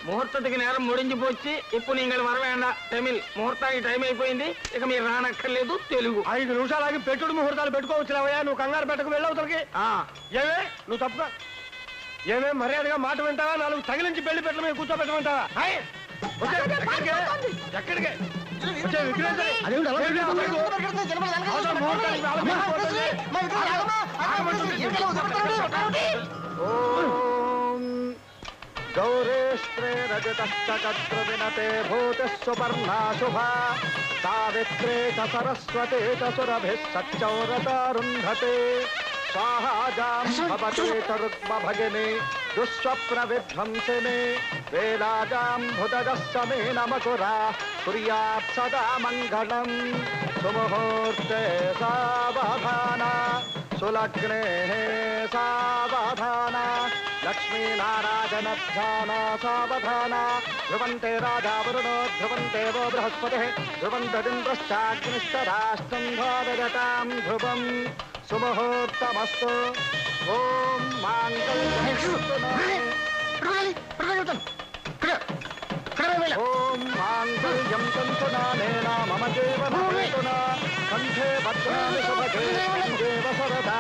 ముహూర్తకి నేరం ముడించిపోచ్చి ఇప్పుడు நீங்கள் వర వేండా తమిళ్ ముహూర్తానికి టైం అయిపోయింది ఇక మీరు రానక్కర్లేదు తెలుగు 5 నిమిషాలు ఆగి పెట్టుడు ముహూర్తాలు పెట్టుకోవచ్చులేవయ్యా నువ్వు కంగారు పెట్టకు వెళ్ళవుతలకి ఏమే నువ్వు తప్పుగా ఏమే మర్యాదగా మాట వింటావా 4 తగిలించి పెళ్లి పెట్టల మీద కూర్చోబెట్టమంటావా ఎక్కడికి गौरेस्त्रे रजतश्चकत्र विनते भूतिः सुपर्णा शुभा सावित्रे च सरस्वती च सुरभिः सच्चौरतारुन्धते स्वाहाजां भवते च रुक्मभगिनी दुःस्वप्नविध्वंसिनी वेलाजां भुजगस्समे नमकुरा कुर्यात् सदा मङ्गलम् सुमुहूर्ते सावधाना सुलग्नेः सावधाना लक्ष्मीनारायणध्याना सावधाना ध्रुवन्ते राजा वरुणो ध्रुवन्ते वो बृहस्पतिः ध्रुवन्तदिन्द्रश्चाग्निश्चराष्ट्रं धारयतां ध्रुवम् सुमुहूर्तमस्तु ॐ माङ्गल्यं तन्तुनानेन मम जीवनहेतुना कण्ठे भद्राणि शुभगे देव सरदा